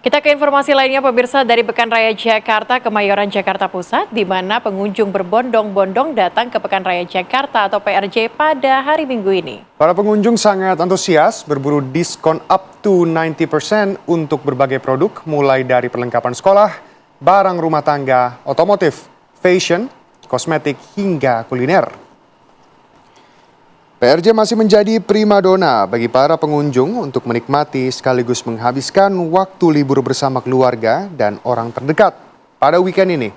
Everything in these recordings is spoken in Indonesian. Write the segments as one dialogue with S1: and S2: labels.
S1: Kita ke informasi lainnya pemirsa dari Pekan Raya Jakarta, Kemayoran Jakarta Pusat, di mana pengunjung berbondong-bondong datang ke Pekan Raya Jakarta atau PRJ pada hari Minggu ini.
S2: Para pengunjung sangat antusias berburu diskon up to 90% untuk berbagai produk, mulai dari perlengkapan sekolah, barang rumah tangga, otomotif, fashion, kosmetik, hingga kuliner. PRJ masih menjadi primadona bagi para pengunjung untuk menikmati sekaligus menghabiskan waktu libur bersama keluarga dan orang terdekat pada weekend ini.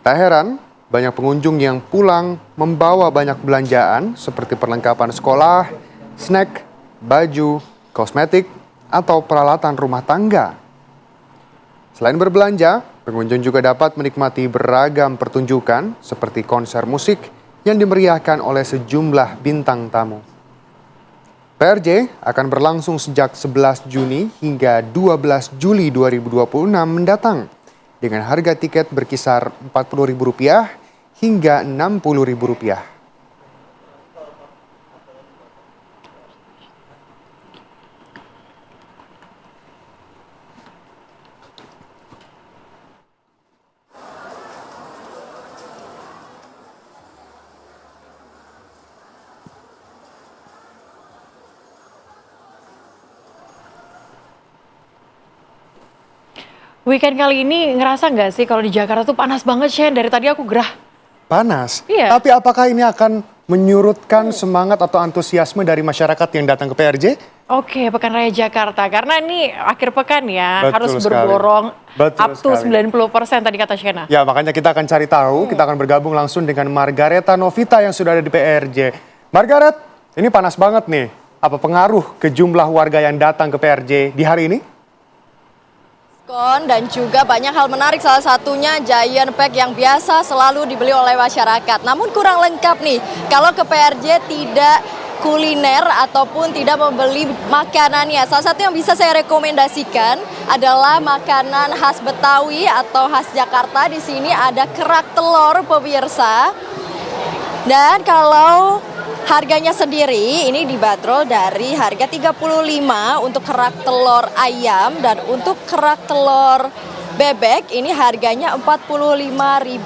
S2: Tak heran, banyak pengunjung yang pulang membawa banyak belanjaan seperti perlengkapan sekolah, snack, baju, kosmetik, atau peralatan rumah tangga. Selain berbelanja, pengunjung juga dapat menikmati beragam pertunjukan seperti konser musik yang dimeriahkan oleh sejumlah bintang tamu. PRJ akan berlangsung sejak 11 Juni hingga 12 Juli 2026 mendatang dengan harga tiket berkisar Rp40.000 hingga Rp60.000.
S1: Weekend kali ini ngerasa nggak sih kalau di Jakarta tuh panas banget, Shen? Dari tadi aku gerah.
S2: Panas?
S1: Iya.
S2: Tapi apakah ini akan menyurutkan semangat atau antusiasme dari masyarakat yang datang ke PRJ?
S1: Oke, Pekan Raya Jakarta. Karena ini akhir pekan ya,
S2: Betul
S1: harus
S2: sekali.
S1: berborong
S2: Betul
S1: up to
S2: sekali.
S1: 90% tadi kata Shena.
S2: Ya, makanya kita akan cari tahu, kita akan bergabung langsung dengan Margareta Novita yang sudah ada di PRJ. Margaret, ini panas banget nih. Apa pengaruh ke jumlah warga yang datang ke PRJ di hari ini?
S3: Dan juga banyak hal menarik, salah satunya Giant Pack yang biasa selalu dibeli oleh masyarakat. Namun kurang lengkap nih kalau ke PRJ tidak kuliner ataupun tidak membeli makanannya. Salah satu yang bisa saya rekomendasikan adalah makanan khas Betawi atau khas Jakarta. Di sini ada kerak telur pemirsa. Dan kalau harganya sendiri ini dibanderol dari harga 35 untuk kerak telur ayam, dan untuk kerak telur bebek ini harganya Rp45.000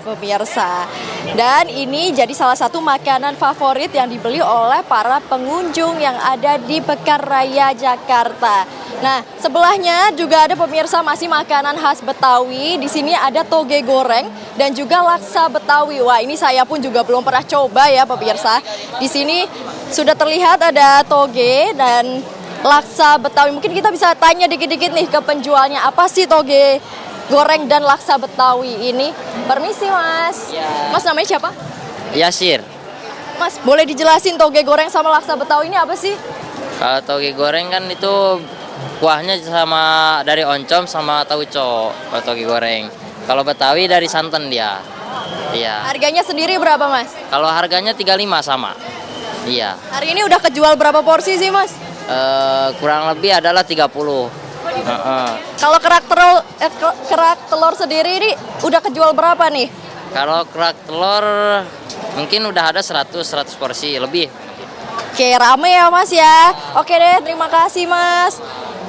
S3: pemirsa. Dan ini jadi salah satu makanan favorit yang dibeli oleh para pengunjung yang ada di Pekan Raya Jakarta. Nah, sebelahnya juga ada pemirsa masih makanan khas Betawi. Di sini ada toge goreng dan juga laksa Betawi. Wah, ini saya pun juga belum pernah coba ya pemirsa. Di sini sudah terlihat ada toge dan laksa Betawi. Mungkin kita bisa tanya dikit-dikit nih ke penjualnya, apa sih toge goreng dan laksa Betawi ini? Permisi Mas.
S4: Ya.
S3: Mas namanya siapa?
S4: Yasir.
S3: Mas, boleh dijelasin toge goreng sama laksa Betawi ini apa sih?
S4: Kalau toge goreng kan itu kuahnya sama dari oncom sama tauco. Kalau toge goreng. Kalau Betawi dari santan dia. Iya.
S3: Harganya sendiri berapa Mas?
S4: Kalau harganya 35 sama. Iya.
S3: Hari ini udah kejual berapa porsi sih Mas?
S4: Kurang lebih adalah 30.
S3: Kalau kerak telur sendiri ini udah kejual berapa nih?
S4: Kalau kerak telur mungkin udah ada 100 porsi lebih.
S3: Oke, rame ya Mas ya. Oke deh, terima kasih Mas.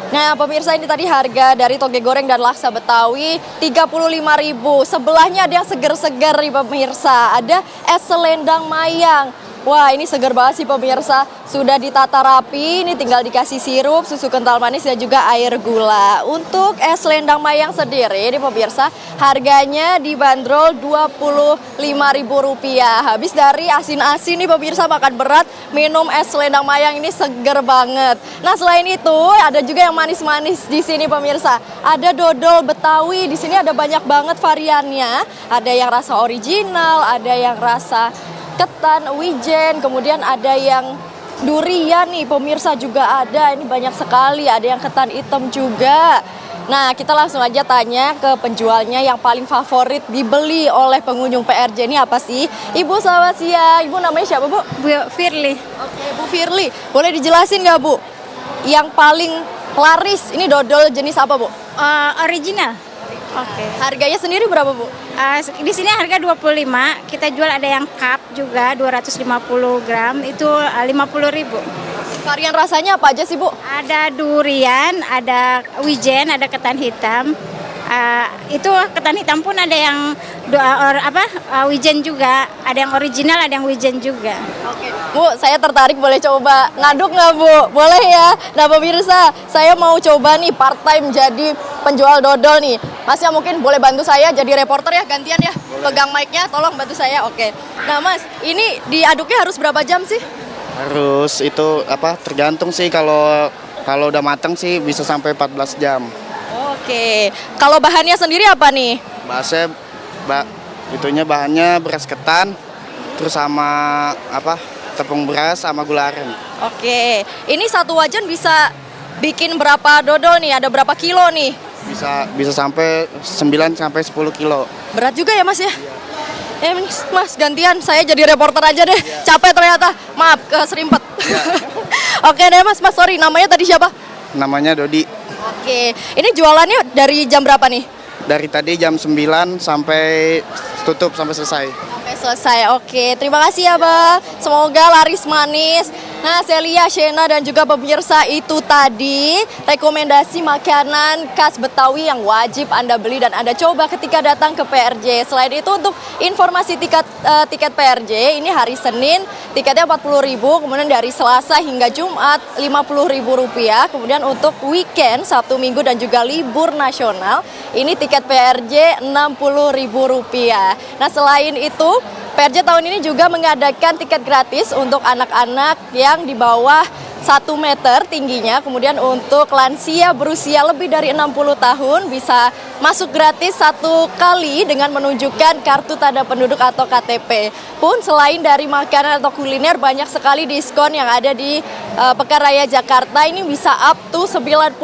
S3: Nah pemirsa, ini tadi harga dari toge goreng dan laksa Betawi Rp35.000. Sebelahnya ada yang seger-seger nih pemirsa. Ada es selendang mayang. Wah, ini seger banget sih pemirsa. Sudah ditata rapi, ini tinggal dikasih sirup, susu kental manis dan juga air gula. Untuk es selendang mayang sendiri ini pemirsa, harganya dibanderol Rp25.000. Habis dari asin-asin nih pemirsa, makan berat, minum es selendang mayang ini seger banget. Nah, selain itu ada juga yang manis-manis di sini pemirsa. Ada dodol Betawi, di sini ada banyak banget variannya. Ada yang rasa original, ada yang rasa ketan, wijen, kemudian ada yang durian nih pemirsa juga ada. Ini banyak sekali, ada yang ketan hitam juga. Nah, kita langsung aja tanya ke penjualnya yang paling favorit dibeli oleh pengunjung PRJ ini apa sih? Ibu, selamat siang. Ibu namanya siapa, Bu?
S5: Bu Firly.
S3: Oke, Bu Firly. Boleh dijelasin nggak, Bu? Yang paling laris ini dodol jenis apa, Bu?
S5: Original. Oke.
S3: Harganya sendiri berapa, Bu?
S5: Di sini harga 25, kita jual ada yang cup juga 250 gram itu 50.000.
S3: Varian rasanya apa aja sih, Bu?
S5: Ada durian, ada wijen, ada ketan hitam. Itu ketan hitam pun ada yang wijen juga, ada yang original, ada yang wijen juga.
S3: Oke, Bu, saya tertarik boleh coba ngaduk nggak, Bu? Boleh ya. Nah, pemirsa, saya mau coba nih part time jadi penjual dodol nih. Masnya mungkin boleh bantu saya jadi reporter ya, gantian ya. Pegang mic-nya, tolong bantu saya. Oke. Nah, Mas, ini diaduknya harus berapa jam sih?
S6: Harus itu tergantung sih, kalau udah mateng sih bisa sampai 14 jam.
S3: Oke. Kalau bahannya sendiri apa nih?
S6: Bahannya beras ketan, terus sama tepung beras sama gula aren.
S3: Oke. Ini satu wajan bisa bikin berapa dodol nih? Ada berapa kilo nih?
S6: Bisa sampai 9 sampai 10 kilo.
S3: Berat juga ya, Mas ya? Mas, gantian saya jadi reporter aja deh. Capek ternyata. Maaf, keserimpet. Oke deh, Mas. Sorry, namanya tadi siapa?
S6: Namanya Dodi.
S3: Oke. Ini jualannya dari jam berapa nih?
S6: Dari tadi jam 9 sampai tutup sampai selesai.
S3: Sampai selesai. Oke, terima kasih ya, Bang. Semoga laris manis. Nah, Celia, Shena, dan juga pemirsa, itu tadi rekomendasi makanan khas Betawi yang wajib Anda beli dan Anda coba ketika datang ke PRJ. Selain itu, untuk informasi tiket PRJ, ini hari Senin tiketnya Rp40.000, kemudian dari Selasa hingga Jumat Rp50.000. Kemudian untuk weekend, Sabtu, Minggu, dan juga libur nasional, ini tiket PRJ Rp60.000. Nah, selain itu, PRJ tahun ini juga mengadakan tiket gratis untuk anak-anak yang di bawah 1 meter tingginya. Kemudian untuk lansia berusia lebih dari 60 tahun bisa masuk gratis 1 kali dengan menunjukkan kartu tanda penduduk atau KTP. Pun selain dari makanan atau kuliner, banyak sekali diskon yang ada di Pekan Raya Jakarta. Ini bisa up to 90%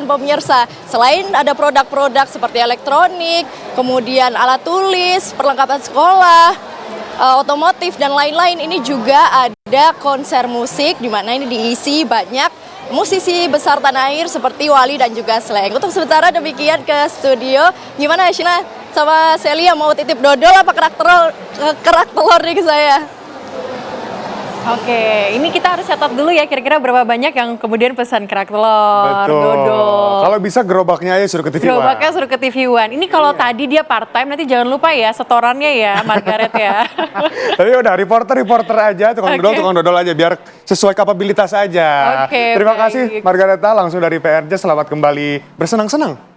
S3: pemirsa. Selain ada produk-produk seperti elektronik, kemudian alat tulis, perlengkapan sekolah, otomotif, dan lain-lain, ini juga ada konser musik di mana ini diisi banyak musisi besar tanah air seperti Wali dan juga Slank. Untuk sementara demikian ke studio. Gimana Shina sama Celia, mau titip dodol apa kerak telur nih ke saya?
S1: Oke, ini kita harus catat dulu ya kira-kira berapa banyak yang kemudian pesan kerak telur,
S2: Betul.
S1: dodol.
S2: Kalau bisa gerobaknya aja suruh ke TV One.
S1: Gerobaknya suruh ke TV One. Ini kalau tadi dia part time, nanti jangan lupa ya setorannya ya, Margaret ya.
S2: Tapi udah reporter aja, tukang dodol aja biar sesuai kapabilitas aja.
S1: Oke,
S2: Terima
S1: baik.
S2: kasih Margareta langsung dari PRJ, selamat kembali bersenang-senang.